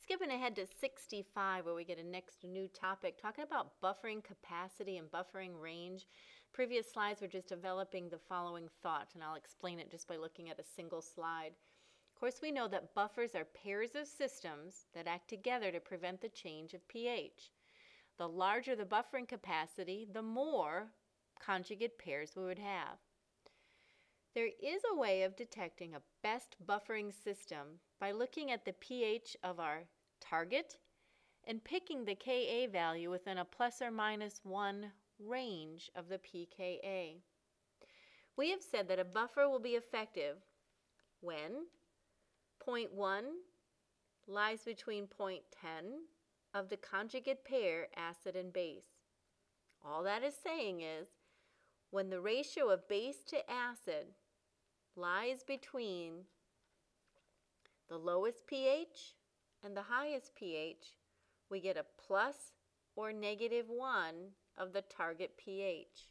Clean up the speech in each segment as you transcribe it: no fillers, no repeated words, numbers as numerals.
Skipping ahead to 65, where we get a next new topic, talking about buffering capacity and buffering range. Previous slides were just developing the following thought, and I'll explain it just by looking at a single slide. Of course, we know that buffers are pairs of systems that act together to prevent the change of pH. The larger the buffering capacity, the more conjugate pairs we would have. There is a way of detecting a best buffering system by looking at the pH of our target and picking the Ka value within a plus or minus 1 range of the pKa. We have said that a buffer will be effective when 0.1 lies between 0.10 of the conjugate pair acid and base. All that is saying is when the ratio of base to acid lies between the lowest pH and the highest pH, we get a plus or negative 1 of the target pH.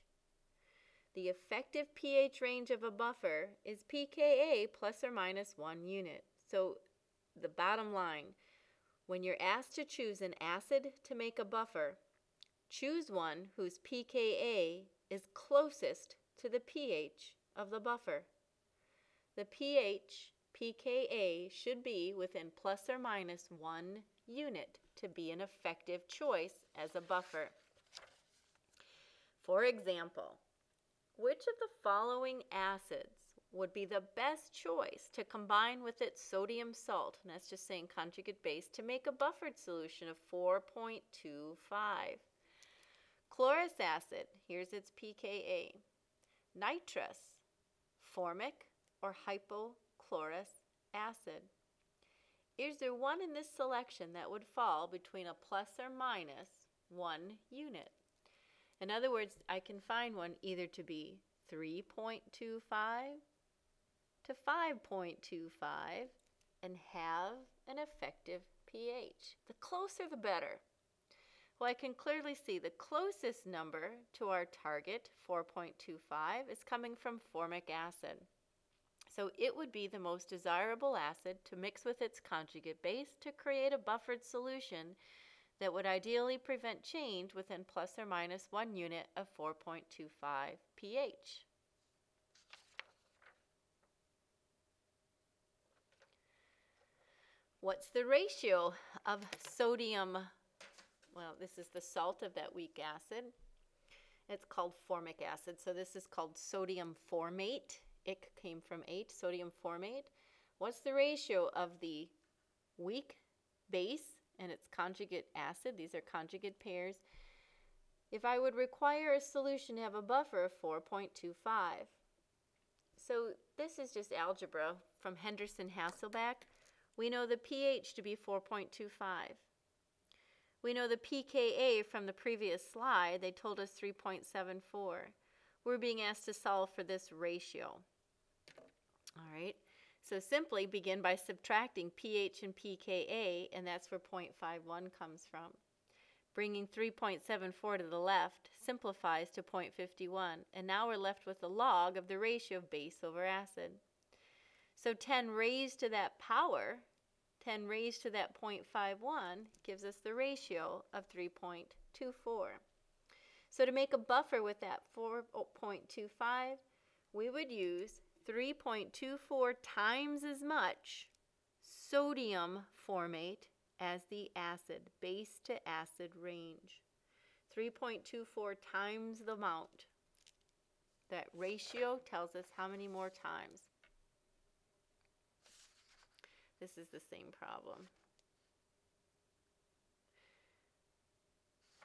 The effective pH range of a buffer is pKa plus or minus 1 unit. So the bottom line, when you're asked to choose an acid to make a buffer, choose one whose pKa is closest to the pH of the buffer. The pH pKa should be within plus or minus 1 unit to be an effective choice as a buffer. For example, which of the following acids would be the best choice to combine with its sodium salt, and that's just saying conjugate base, to make a buffered solution of 4.25? Chlorous acid, here's its pKa. Nitrous, formic, or hypochlorous acid. Is there one in this selection that would fall between a plus or minus 1 unit? In other words, I can find one either to be 3.25 to 5.25 and have an effective pH. The closer the better. Well, I can clearly see the closest number to our target, 4.25, is coming from formic acid. So it would be the most desirable acid to mix with its conjugate base to create a buffered solution that would ideally prevent change within plus or minus 1 unit of 4.25 pH. What's the ratio of sodium? Well, this is the salt of that weak acid. It's called formic acid, so this is called sodium formate. Ic came from 8, sodium formate. What's the ratio of the weak base and its conjugate acid? These are conjugate pairs. If I would require a solution to have a buffer of 4.25. So this is just algebra from Henderson-Hasselbalch. We know the pH to be 4.25. We know the pKa from the previous slide. They told us 3.74. We're being asked to solve for this ratio. All right, so simply begin by subtracting pH and pKa, and that's where 0.51 comes from. Bringing 3.74 to the left simplifies to 0.51, and now we're left with the log of the ratio of base over acid. So 10 raised to that power, 10 raised to that 0.51, gives us the ratio of 3.24. So to make a buffer with that 4.25, we would use 3.24 times as much sodium formate as the acid, base to acid range. 3.24 times the amount. That ratio tells us how many more times. This is the same problem.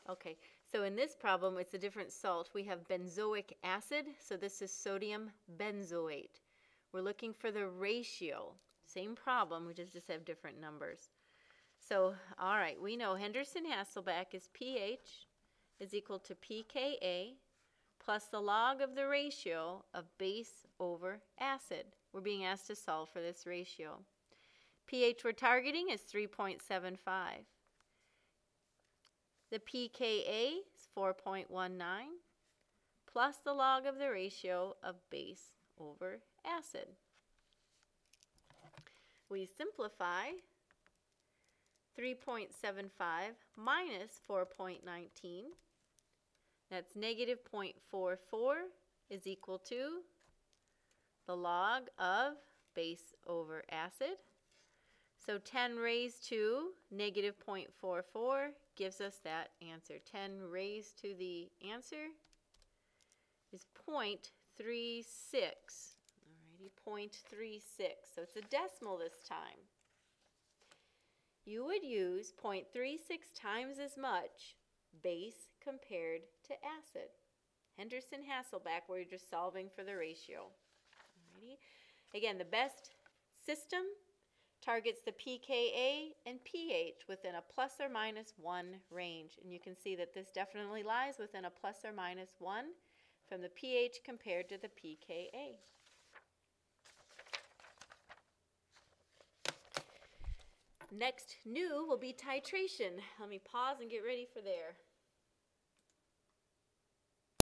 Okay, so in this problem, it's a different salt. We have benzoic acid, so this is sodium benzoate. We're looking for the ratio. Same problem, we just have different numbers. So, all right, we know Henderson-Hasselbalch is pH is equal to pKa plus the log of the ratio of base over acid. We're being asked to solve for this ratio. pH we're targeting is 3.75. The pKa is 4.19 plus the log of the ratio of base over acid. We simplify 3.75 minus 4.19. That's negative 0.44 is equal to the log of base over acid. So 10 raised to negative 0.44 gives us that answer. 10 raised to the answer is 0.36. Alrighty, 0.36. So it's a decimal this time. You would use 0.36 times as much base compared to acid. Henderson-Hasselbalch, where you're just solving for the ratio. Alrighty. Again, the best system targets the pKa and pH within a plus or minus 1 range. And you can see that this definitely lies within a plus or minus 1 from the pH compared to the pKa. Next new will be titration. Let me pause and get ready for there.